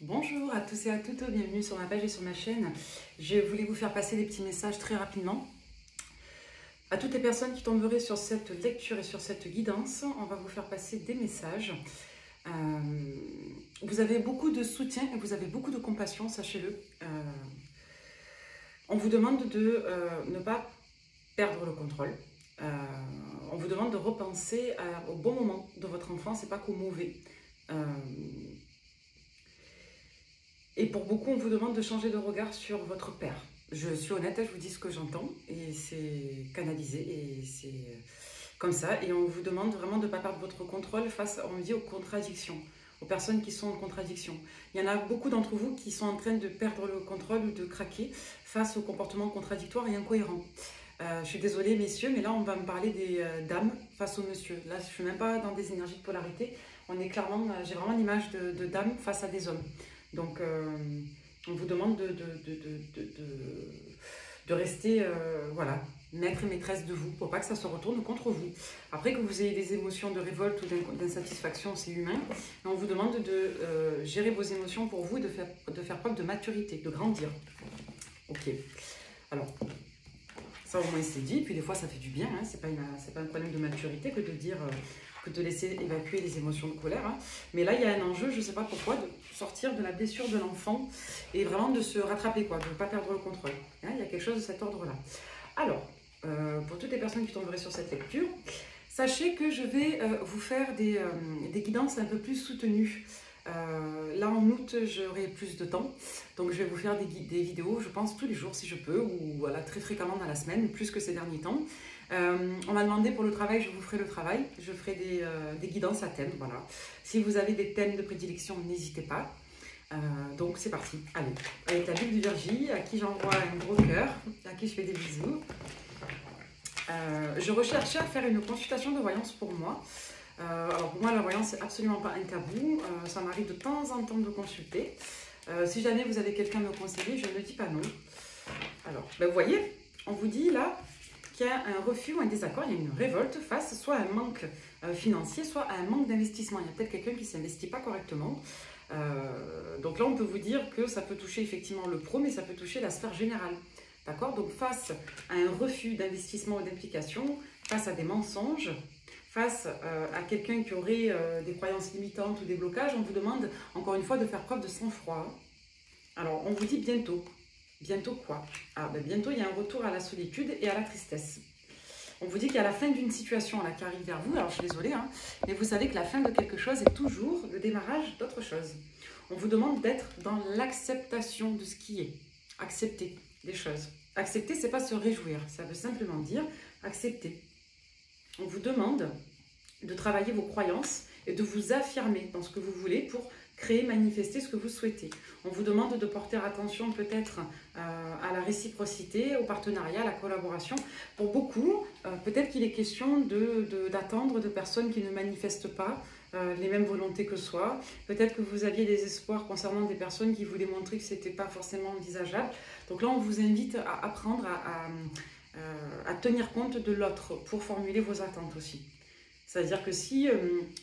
Bonjour à tous et à toutes, bienvenue sur ma page et sur ma chaîne. Je voulais vous faire passer des petits messages très rapidement. À toutes les personnes qui tomberaient sur cette lecture et sur cette guidance, on va vous faire passer des messages. Vous avez beaucoup de soutien et vous avez beaucoup de compassion, sachez-le. On vous demande de ne pas perdre le contrôle. On vous demande de repenser au bon moment de votre enfance et pas qu'au mauvais. Et pour beaucoup, on vous demande de changer de regard sur votre père. Je suis honnête, je vous dis ce que j'entends et c'est canalisé et c'est comme ça. Et on vous demande vraiment de ne pas perdre votre contrôle face, on dit, aux contradictions, aux personnes qui sont en contradiction. Il y en a beaucoup d'entre vous qui sont en train de perdre le contrôle ou de craquer face aux comportements contradictoires et incohérents. Je suis désolée messieurs, mais là on va me parler des dames face aux messieurs. Là je ne suis même pas dans des énergies de polarité. On est clairement, j'ai vraiment l'image de dames face à des hommes. Donc on vous demande de rester voilà, maître et maîtresse de vous pour pas que ça se retourne contre vous. Après que vous ayez des émotions de révolte ou d'insatisfaction, c'est humain. Mais on vous demande de gérer vos émotions pour vous et de faire preuve de maturité, de grandir. Ok, alors ça au moins c'est dit, puis des fois ça fait du bien, hein. C'est pas un problème de maturité que de dire, que de laisser évacuer les émotions de colère, hein. Mais là il y a un enjeu, je ne sais pas pourquoi, de sortir de la blessure de l'enfant et vraiment de se rattraper, quoi, de ne pas perdre le contrôle, hein. Il y a quelque chose de cet ordre-là. Alors, pour toutes les personnes qui tomberaient sur cette lecture, sachez que je vais vous faire des guidances un peu plus soutenues. Là en août j'aurai plus de temps, donc je vais vous faire des vidéos, je pense tous les jours si je peux, ou voilà, très fréquemment dans la semaine, plus que ces derniers temps. On m'a demandé pour le travail, je vous ferai le travail, je ferai des guidances à thème, voilà. Si vous avez des thèmes de prédilection, n'hésitez pas. Donc c'est parti, allez, avec la Bible du Virgie, à qui j'envoie un gros cœur, à qui je fais des bisous. Je recherchais à faire une consultation de voyance pour moi. Alors pour moi la voyance c'est absolument pas un tabou, ça m'arrive de temps en temps de consulter. Si jamais vous avez quelqu'un à me conseiller, je ne dis pas non. Alors, ben vous voyez, on vous dit là qu'il y a un refus ou un désaccord, il y a une révolte face soit à un manque financier, soit à un manque d'investissement. Il y a peut-être quelqu'un qui ne s'investit pas correctement. Donc là on peut vous dire que ça peut toucher effectivement le pro, mais ça peut toucher la sphère générale. D'accord? Donc face à un refus d'investissement ou d'implication, face à des mensonges, face à quelqu'un qui aurait des croyances limitantes ou des blocages, on vous demande encore une fois de faire preuve de sang-froid. Alors on vous dit bientôt. Bientôt quoi? Ah ben bientôt il y a un retour à la solitude et à la tristesse. On vous dit qu'il y a la fin d'une situation là, qui arrive vers vous. Alors je suis désolée, hein, mais vous savez que la fin de quelque chose est toujours le démarrage d'autre chose. On vous demande d'être dans l'acceptation de ce qui est. Accepter les choses. Accepter, c'est pas se réjouir. Ça veut simplement dire accepter. On vous demande de travailler vos croyances et de vous affirmer dans ce que vous voulez pour créer, manifester ce que vous souhaitez. On vous demande de porter attention peut-être à la réciprocité, au partenariat, à la collaboration. Pour beaucoup, peut-être qu'il est question d'attendre de personnes qui ne manifestent pas les mêmes volontés que soi. Peut-être que vous aviez des espoirs concernant des personnes qui vous démontraient que ce n'était pas forcément envisageable. Donc là, on vous invite à apprendre à tenir compte de l'autre pour formuler vos attentes aussi. C'est-à-dire que si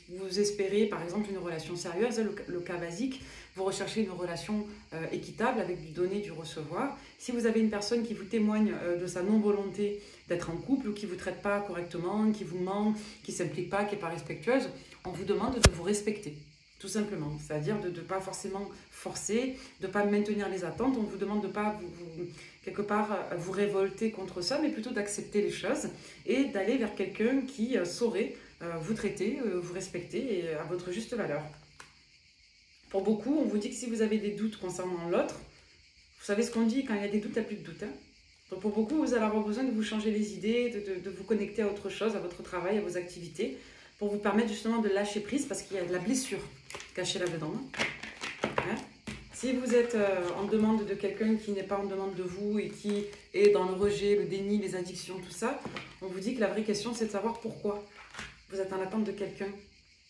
vous espérez, par exemple, une relation sérieuse, le cas basique, vous recherchez une relation équitable avec du donner, du recevoir. Si vous avez une personne qui vous témoigne de sa non-volonté d'être en couple ou qui ne vous traite pas correctement, qui vous ment, qui ne s'implique pas, qui n'est pas respectueuse, on vous demande de vous respecter, tout simplement. C'est-à-dire de ne pas forcément forcer, de ne pas maintenir les attentes. On vous demande de ne pas quelque part vous révolter contre ça, mais plutôt d'accepter les choses et d'aller vers quelqu'un qui saurait vous traiter, vous respecter et à votre juste valeur. Pour beaucoup, on vous dit que si vous avez des doutes concernant l'autre, vous savez ce qu'on dit, quand il y a des doutes, il n'y a plus de doute. Hein. Donc pour beaucoup, vous allez avoir besoin de vous changer les idées, de vous connecter à autre chose, à votre travail, à vos activités, pour vous permettre justement de lâcher prise, parce qu'il y a de la blessure cachée là-dedans. Hein. Si vous êtes en demande de quelqu'un qui n'est pas en demande de vous et qui est dans le rejet, le déni, les addictions, tout ça, on vous dit que la vraie question, c'est de savoir pourquoi vous êtes en attente de quelqu'un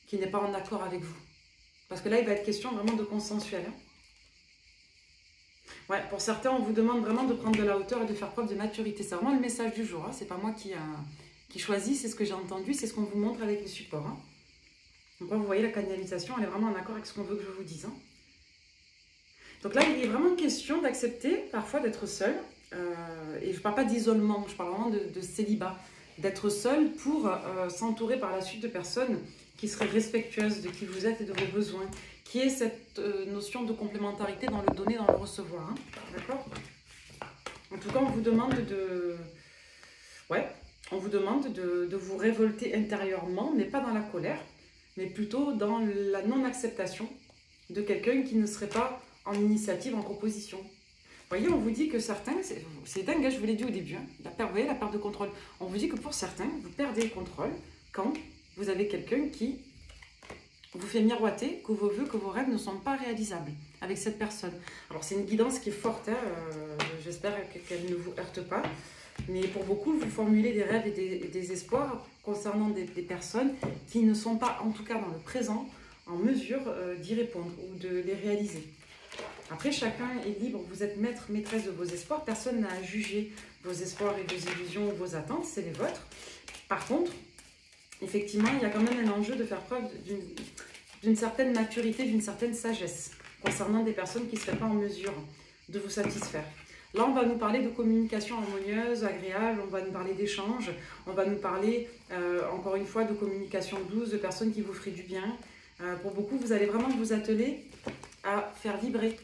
qui n'est pas en accord avec vous. Parce que là, il va être question vraiment de consensuel. Hein. Ouais, pour certains, on vous demande vraiment de prendre de la hauteur et de faire preuve de maturité. C'est vraiment le message du jour. Hein. C'est pas moi qui choisis, c'est ce que j'ai entendu, c'est ce qu'on vous montre avec les supports. Hein. Donc là, vous voyez, la canalisation, elle est vraiment en accord avec ce qu'on veut que je vous dise. Hein. Donc là, il est vraiment question d'accepter parfois d'être seul. Et je ne parle pas d'isolement, je parle vraiment de célibat. D'être seul pour s'entourer par la suite de personnes qui seraient respectueuses de qui vous êtes et de vos besoins. Qui est cette notion de complémentarité dans le donner, dans le recevoir. Hein, d'accord? En tout cas, on vous demande de... Ouais, on vous demande de vous révolter intérieurement, mais pas dans la colère, mais plutôt dans la non-acceptation de quelqu'un qui ne serait pas en initiative, en proposition. Vous voyez, on vous dit que certains, c'est dingue, je vous l'ai dit au début, hein, vous voyez la perte de contrôle. On vous dit que pour certains, vous perdez le contrôle quand vous avez quelqu'un qui vous fait miroiter que vos vœux, que vos rêves ne sont pas réalisables avec cette personne. Alors c'est une guidance qui est forte, hein, j'espère qu'elle ne vous heurte pas. Mais pour beaucoup, vous formulez des rêves et des espoirs concernant des personnes qui ne sont pas, en tout cas dans le présent, en mesure d'y répondre ou de les réaliser. Après, chacun est libre, vous êtes maître, maîtresse de vos espoirs, personne n'a à juger vos espoirs et vos illusions ou vos attentes, c'est les vôtres. Par contre, effectivement, il y a quand même un enjeu de faire preuve d'une certaine maturité, d'une certaine sagesse concernant des personnes qui ne seraient pas en mesure de vous satisfaire. Là, on va nous parler de communication harmonieuse, agréable, on va nous parler d'échange, on va nous parler, encore une fois, de communication douce, de personnes qui vous feraient du bien. Pour beaucoup, vous allez vraiment vous atteler à faire vibrer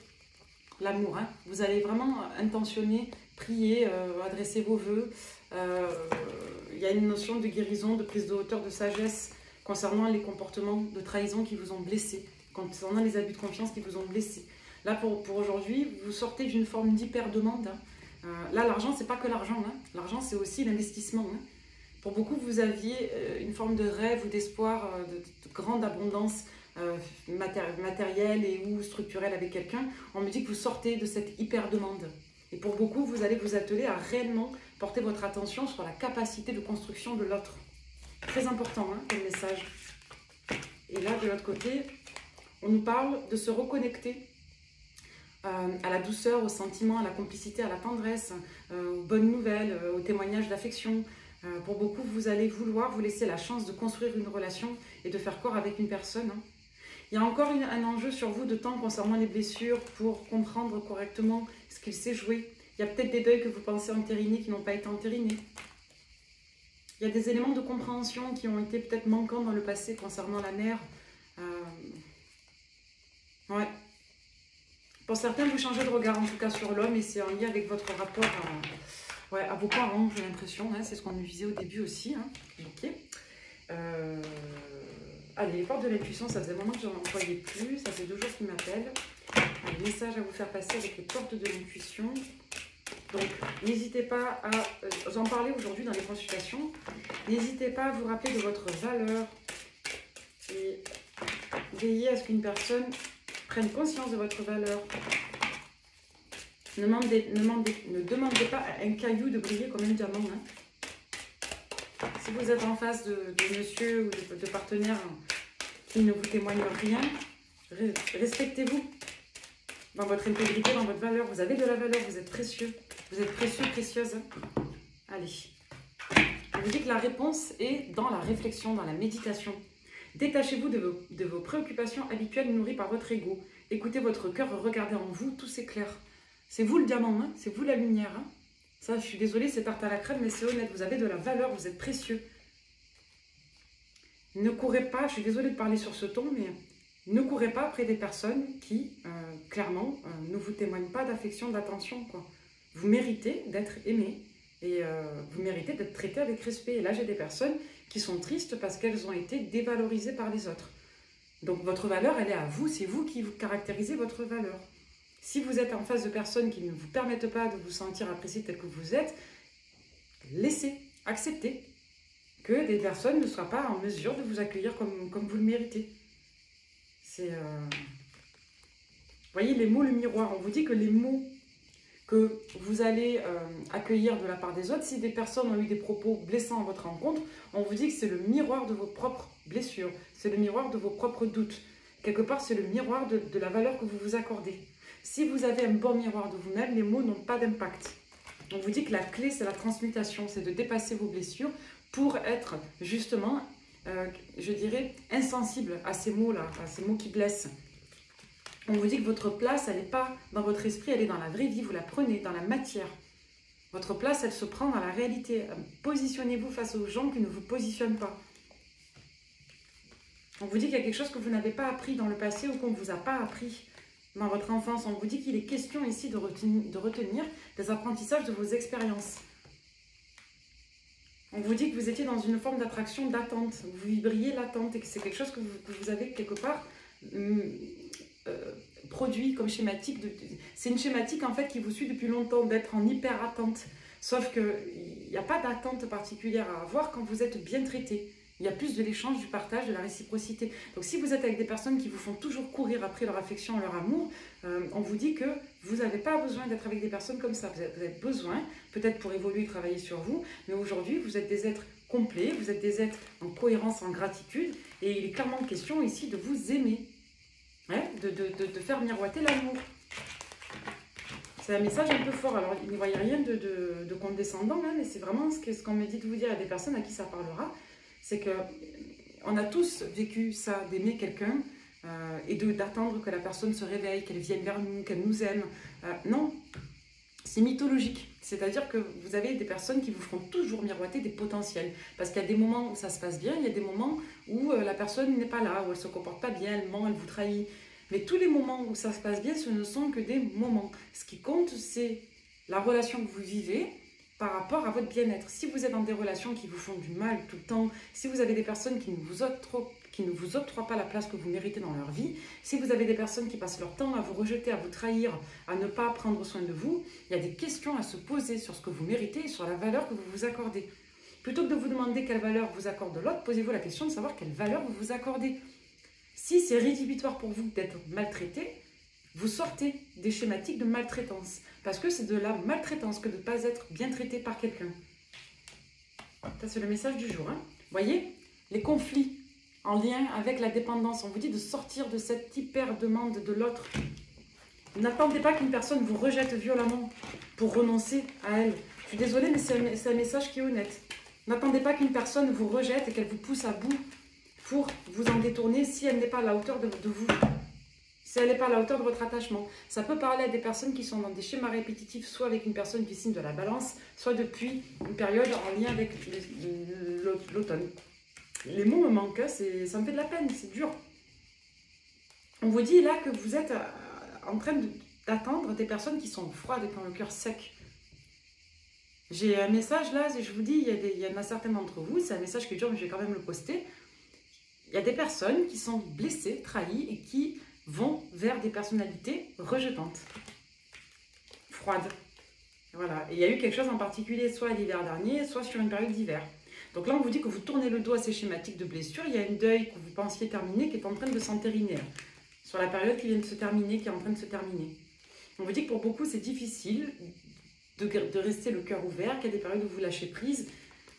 l'amour. Hein. Vous allez vraiment intentionner, prier, adresser vos vœux. Il y a une notion de guérison, de prise de hauteur, de sagesse concernant les comportements de trahison qui vous ont blessé, concernant les abus de confiance qui vous ont blessé. Là, pour aujourd'hui, vous sortez d'une forme d'hyper-demande. Hein. Là, l'argent, c'est pas que l'argent. Hein. L'argent, c'est aussi l'investissement. Hein. Pour beaucoup, vous aviez une forme de rêve ou d'espoir, de grande abondance matérielle et ou structurelle avec quelqu'un. On me dit que vous sortez de cette hyper-demande. Et pour beaucoup, vous allez vous atteler à réellement porter votre attention sur la capacité de construction de l'autre. Très important, hein, comme message. Et là, de l'autre côté, on nous parle de se reconnecter à la douceur, au sentiment, à la complicité, à la tendresse, aux bonnes nouvelles, aux témoignages d'affection. Pour beaucoup, vous allez vouloir vous laisser la chance de construire une relation et de faire corps avec une personne. Hein. Il y a encore un enjeu sur vous de temps concernant les blessures pour comprendre correctement ce qu'il s'est joué. Il y a peut-être des deuils que vous pensez entériner qui n'ont pas été entérinés. Il y a des éléments de compréhension qui ont été peut-être manquants dans le passé concernant la mère. Ouais. Pour certains, vous changez de regard en tout cas sur l'homme et c'est en lien avec votre rapport à vos parents, j'ai l'impression. Hein, c'est ce qu'on nous disait au début aussi. Hein. Ok. Allez, les portes de l'intuition, ça faisait un moment que je n'en employais plus. Ça fait 2 jours qu'ils m'appellent. Un message à vous faire passer avec les portes de l'intuition. Donc, n'hésitez pas à vous en parler aujourd'hui dans les consultations. N'hésitez pas à vous rappeler de votre valeur et veillez à ce qu'une personne prenne conscience de votre valeur. Ne demandez pas à un caillou de briller comme un diamant. Hein. Si vous êtes en face de monsieur ou de partenaire qui ne vous témoigne rien, respectez-vous dans votre intégrité, dans votre valeur. Vous avez de la valeur, vous êtes précieux. Vous êtes précieux, précieuse. Allez. Je vous dis que la réponse est dans la réflexion, dans la méditation. Détachez-vous de vos préoccupations habituelles nourries par votre ego. Écoutez votre cœur, regardez en vous, tout s'éclaire. C'est vous le diamant, hein, c'est vous la lumière. Hein. Ça, je suis désolée, c'est tarte à la crème, mais c'est honnête. Vous avez de la valeur, vous êtes précieux. Ne courez pas, je suis désolée de parler sur ce ton, mais ne courez pas après des personnes qui, clairement, ne vous témoignent pas d'affection, d'attention, quoi. Vous méritez d'être aimé et vous méritez d'être traité avec respect. Et là, j'ai des personnes qui sont tristes parce qu'elles ont été dévalorisées par les autres. Donc, votre valeur, elle est à vous. C'est vous qui vous caractérisez votre valeur. Si vous êtes en face de personnes qui ne vous permettent pas de vous sentir apprécié tel que vous êtes, laissez, acceptez que des personnes ne soient pas en mesure de vous accueillir comme vous le méritez. C'est... Vous voyez, les mots, le miroir. On vous dit que les mots que vous allez accueillir de la part des autres, si des personnes ont eu des propos blessants à votre rencontre, on vous dit que c'est le miroir de vos propres blessures, c'est le miroir de vos propres doutes. Quelque part, c'est le miroir de la valeur que vous vous accordez. Si vous avez un bon miroir de vous-même, les mots n'ont pas d'impact. On vous dit que la clé, c'est la transmutation, c'est de dépasser vos blessures pour être justement, je dirais, insensible à ces mots-là, à ces mots qui blessent. On vous dit que votre place, elle n'est pas dans votre esprit, elle est dans la vraie vie, vous la prenez dans la matière. Votre place, elle se prend dans la réalité. Positionnez-vous face aux gens qui ne vous positionnent pas. On vous dit qu'il y a quelque chose que vous n'avez pas appris dans le passé ou qu'on ne vous a pas appris dans votre enfance. On vous dit qu'il est question ici de retenir des apprentissages de vos expériences. On vous dit que vous étiez dans une forme d'attraction, d'attente. Vous vibriez l'attente et que c'est quelque chose que vous avez quelque part produit comme schématique. C'est une schématique en fait qui vous suit depuis longtemps, d'être en hyper attente. Sauf qu'il n'y a pas d'attente particulière à avoir quand vous êtes bien traité. Il y a plus de l'échange, du partage, de la réciprocité. Donc si vous êtes avec des personnes qui vous font toujours courir après leur affection, leur amour, on vous dit que vous n'avez pas besoin d'être avec des personnes comme ça. Vous avez besoin, peut-être pour évoluer et travailler sur vous, mais aujourd'hui, vous êtes des êtres complets, vous êtes des êtres en cohérence, en gratitude, et il est clairement question ici de vous aimer, hein, de faire miroiter l'amour. C'est un message un peu fort. Alors, il n'y voyait rien de condescendant, hein, mais c'est vraiment ce qu'on me dit de vous dire à des personnes à qui ça parlera. C'est qu'on a tous vécu ça, d'aimer quelqu'un et d'attendre que la personne se réveille, qu'elle vienne vers nous, qu'elle nous aime. Non, c'est mythologique. C'est-à-dire que vous avez des personnes qui vous feront toujours miroiter des potentiels. Parce qu'il y a des moments où ça se passe bien, il y a des moments où la personne n'est pas là, où elle ne se comporte pas bien, elle ment, elle vous trahit. Mais tous les moments où ça se passe bien, ce ne sont que des moments. Ce qui compte, c'est la relation que vous vivez par rapport à votre bien-être. Si vous êtes dans des relations qui vous font du mal tout le temps, si vous avez des personnes qui ne vous octroient pas la place que vous méritez dans leur vie, si vous avez des personnes qui passent leur temps à vous rejeter, à vous trahir, à ne pas prendre soin de vous, il y a des questions à se poser sur ce que vous méritez et sur la valeur que vous vous accordez. Plutôt que de vous demander quelle valeur vous accorde l'autre, posez-vous la question de savoir quelle valeur vous vous accordez. Si c'est rédhibitoire pour vous d'être maltraité, vous sortez des schématiques de maltraitance. Parce que c'est de la maltraitance que de ne pas être bien traité par quelqu'un. Ça, c'est le message du jour. Hein. Voyez, les conflits en lien avec la dépendance. On vous dit de sortir de cette hyper-demande de l'autre. N'attendez pas qu'une personne vous rejette violemment pour renoncer à elle. Je suis désolée, mais c'est un message qui est honnête. N'attendez pas qu'une personne vous rejette et qu'elle vous pousse à bout pour vous en détourner si elle n'est pas à la hauteur de vous. Si elle n'est pas à la hauteur de votre attachement. Ça peut parler à des personnes qui sont dans des schémas répétitifs, soit avec une personne du signe de la balance, soit depuis une période en lien avec l'automne. Les mots me manquent, ça me fait de la peine, c'est dur. On vous dit là que vous êtes en train d'attendre des personnes qui sont froides et qui ont le cœur sec. J'ai un message là, et je vous dis, il y en a certains d'entre vous, c'est un message qui est dur, mais je vais quand même le poster. Il y a des personnes qui sont blessées, trahies et qui vont vers des personnalités rejetantes, froides. Voilà. Et il y a eu quelque chose en particulier, soit l'hiver dernier, soit sur une période d'hiver. Donc là, on vous dit que vous tournez le dos à ces schématiques de blessures. Il y a une deuil que vous pensiez terminer qui est en train de s'entériner. Sur la période qui vient de se terminer, qui est en train de se terminer. On vous dit que pour beaucoup, c'est difficile de rester le cœur ouvert, qu'il y a des périodes où vous lâchez prise.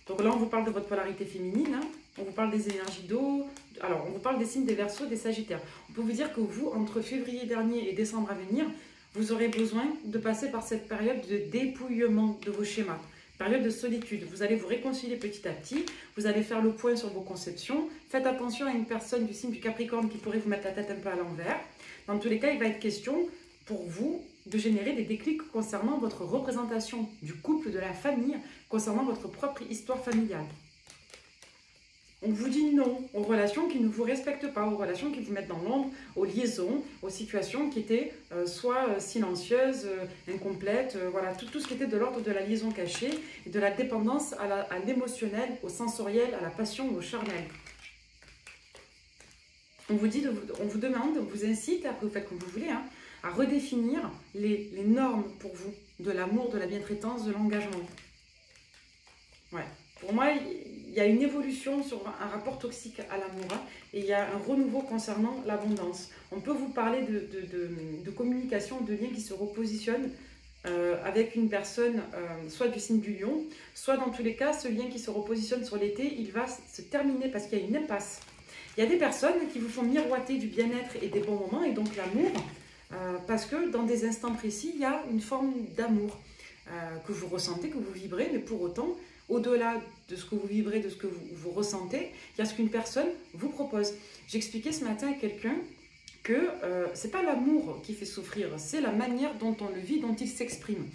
Donc là, on vous parle de votre polarité féminine, hein. On vous parle des énergies d'eau. Alors, on vous parle des signes des Verseaux, des Sagittaires. On peut vous dire que vous, entre février dernier et décembre à venir, vous aurez besoin de passer par cette période de dépouillement de vos schémas. Période de solitude. Vous allez vous réconcilier petit à petit. Vous allez faire le point sur vos conceptions. Faites attention à une personne du signe du Capricorne qui pourrait vous mettre la tête un peu à l'envers. Dans tous les cas, il va être question pour vous de générer des déclics concernant votre représentation du couple, de la famille, concernant votre propre histoire familiale. On vous dit non aux relations qui ne vous respectent pas, aux relations qui vous mettent dans l'ombre, aux liaisons, aux situations qui étaient soit silencieuses, incomplètes, voilà, tout ce qui était de l'ordre de la liaison cachée et de la dépendance à l'émotionnel, au sensoriel, à la passion, au charnel. On vous demande, on vous incite, après vous faites comme vous voulez, hein, à redéfinir les normes pour vous, de l'amour, de la bientraitance, de l'engagement. Ouais. Pour moi, il y a une évolution sur un rapport toxique à l'amour, hein, et il y a un renouveau concernant l'abondance. On peut vous parler de communication, de liens qui se repositionnent avec une personne, soit du signe du lion, soit dans tous les cas, ce lien qui se repositionne sur l'été, il va se terminer parce qu'il y a une impasse. Il y a des personnes qui vous font miroiter du bien-être et des bons moments, et donc l'amour, parce que dans des instants précis, il y a une forme d'amour que vous ressentez, que vous vibrez, mais pour autant, au-delà de ce que vous vibrez, de ce que vous ressentez, il y a ce qu'une personne vous propose. J'expliquais ce matin à quelqu'un que c'est pas l'amour qui fait souffrir, c'est la manière dont on le vit, dont il s'exprime.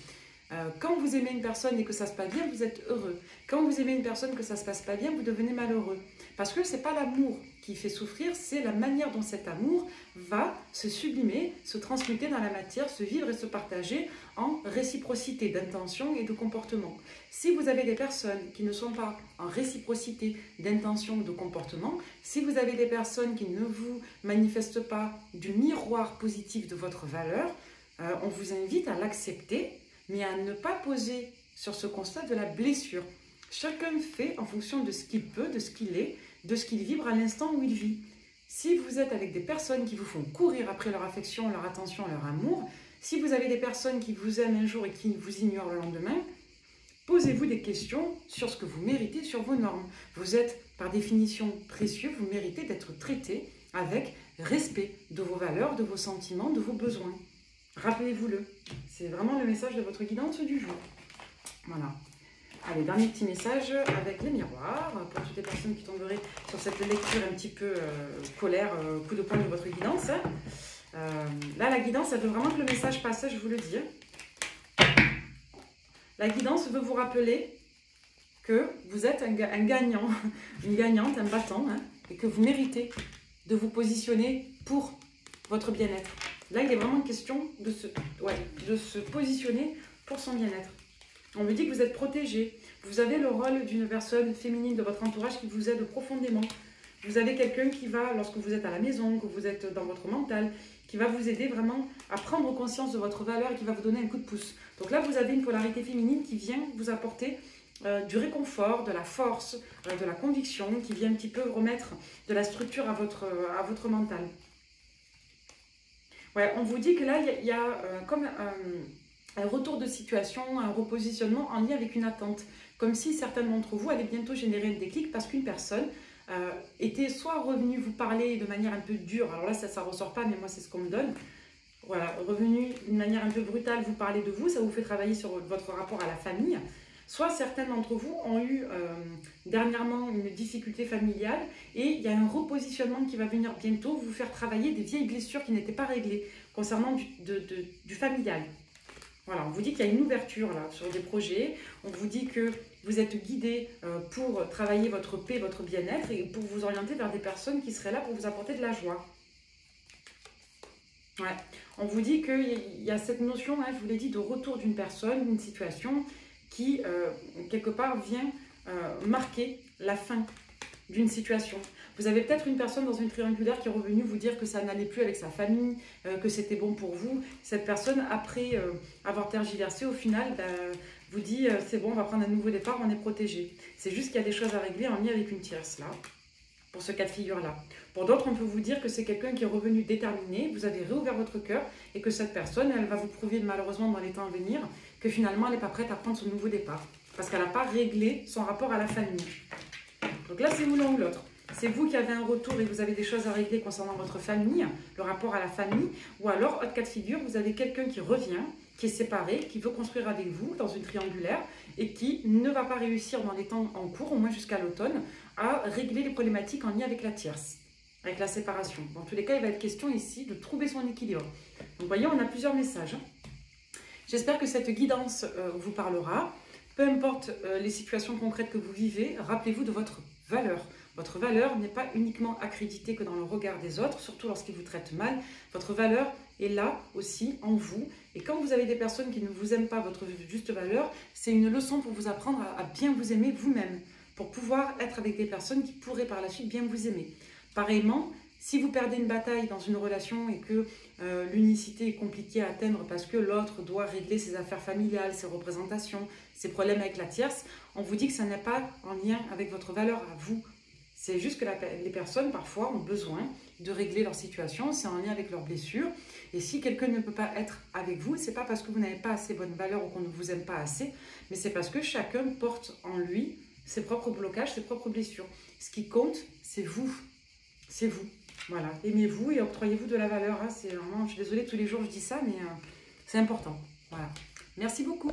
Quand vous aimez une personne et que ça se passe bien, vous êtes heureux. Quand vous aimez une personne que ça se passe pas bien, vous devenez malheureux. Parce que c'est pas l'amour qui fait souffrir, c'est la manière dont cet amour va se sublimer, se transmuter dans la matière, se vivre et se partager en réciprocité d'intention et de comportement. Si vous avez des personnes qui ne sont pas en réciprocité d'intention ou de comportement, si vous avez des personnes qui ne vous manifestent pas du miroir positif de votre valeur, on vous invite à l'accepter, mais à ne pas poser sur ce constat de la blessure. Chacun fait en fonction de ce qu'il peut, de ce qu'il est, de ce qu'il vibre à l'instant où il vit. Si vous êtes avec des personnes qui vous font courir après leur affection, leur attention, leur amour, si vous avez des personnes qui vous aiment un jour et qui vous ignorent le lendemain, posez-vous des questions sur ce que vous méritez, sur vos normes. Vous êtes par définition précieux, vous méritez d'être traité avec respect de vos valeurs, de vos sentiments, de vos besoins. Rappelez-vous-le. C'est vraiment le message de votre guidance du jour. Voilà. Allez, dernier petit message avec les miroirs, pour toutes les personnes qui tomberaient sur cette lecture un petit peu colère, coup de poing de votre guidance. Là, la guidance, elle veut vraiment que le message passe, je vous le dis. La guidance veut vous rappeler que vous êtes un gagnant, une gagnante, un battant, hein, et que vous méritez de vous positionner pour votre bien-être. Là, il est vraiment question de se positionner pour son bien-être. On me dit que vous êtes protégé. Vous avez le rôle d'une personne féminine de votre entourage qui vous aide profondément. Vous avez quelqu'un qui va, lorsque vous êtes à la maison, que vous êtes dans votre mental, qui va vous aider vraiment à prendre conscience de votre valeur et qui va vous donner un coup de pouce. Donc là, vous avez une polarité féminine qui vient vous apporter du réconfort, de la force, de la conviction, qui vient un petit peu remettre de la structure à votre mental. Ouais, on vous dit que là, il y a comme un retour de situation, un repositionnement en lien avec une attente. Comme si certains d'entre vous allaient bientôt générer le déclic parce qu'une personne était soit revenue vous parler de manière un peu dure, alors là ça ne ressort pas, mais moi c'est ce qu'on me donne. Voilà, revenu d'une manière un peu brutale vous parler de vous, ça vous fait travailler sur votre rapport à la famille. Soit certains d'entre vous ont eu dernièrement une difficulté familiale et il y a un repositionnement qui va venir bientôt vous faire travailler des vieilles blessures qui n'étaient pas réglées concernant du familial. Voilà, on vous dit qu'il y a une ouverture là sur des projets, on vous dit que vous êtes guidé pour travailler votre paix, votre bien-être et pour vous orienter vers des personnes qui seraient là pour vous apporter de la joie. Ouais. On vous dit qu'il y a cette notion, hein, je vous l'ai dit, de retour d'une personne, d'une situation qui, quelque part, vient marquer la fin d'une situation. Vous avez peut-être une personne dans une triangulaire qui est revenue vous dire que ça n'allait plus avec sa famille, que c'était bon pour vous. Cette personne, après avoir tergiversé, au final, vous dit c'est bon, on va prendre un nouveau départ, on est protégé. C'est juste qu'il y a des choses à régler en lien avec une tierce, là, pour ce cas de figure-là. Pour d'autres, on peut vous dire que c'est quelqu'un qui est revenu déterminé, vous avez réouvert votre cœur et que cette personne, elle va vous prouver malheureusement dans les temps à venir que finalement, elle n'est pas prête à prendre ce nouveau départ parce qu'elle n'a pas réglé son rapport à la famille. Donc là, c'est vous l'un ou l'autre. C'est vous qui avez un retour et vous avez des choses à régler concernant votre famille, le rapport à la famille, ou alors, autre cas de figure, vous avez quelqu'un qui revient, qui est séparé, qui veut construire avec vous dans une triangulaire et qui ne va pas réussir dans les temps en cours, au moins jusqu'à l'automne, à régler les problématiques en lien avec la tierce, avec la séparation. Dans tous les cas, il va être question ici de trouver son équilibre. Donc, vous voyez, on a plusieurs messages. J'espère que cette guidance vous parlera. Peu importe les situations concrètes que vous vivez, rappelez-vous de votre valeur. Votre valeur n'est pas uniquement accréditée que dans le regard des autres, surtout lorsqu'ils vous traitent mal. Votre valeur est là aussi, en vous. Et quand vous avez des personnes qui ne vous aiment pas votre juste valeur, c'est une leçon pour vous apprendre à bien vous aimer vous-même, pour pouvoir être avec des personnes qui pourraient par la suite bien vous aimer. Pareillement, si vous perdez une bataille dans une relation et que l'unicité est compliquée à atteindre parce que l'autre doit régler ses affaires familiales, ses représentations, ses problèmes avec la tierce, on vous dit que ça n'est pas en lien avec votre valeur à vous. C'est juste que les personnes, parfois, ont besoin de régler leur situation, c'est en lien avec leurs blessures. Et si quelqu'un ne peut pas être avec vous, ce n'est pas parce que vous n'avez pas assez bonne valeur ou qu'on ne vous aime pas assez, mais c'est parce que chacun porte en lui ses propres blocages, ses propres blessures. Ce qui compte, c'est vous. C'est vous. Voilà. Aimez-vous et octroyez-vous de la valeur. Hein. C'est vraiment, je suis désolée, tous les jours je dis ça, mais c'est important. Voilà. Merci beaucoup.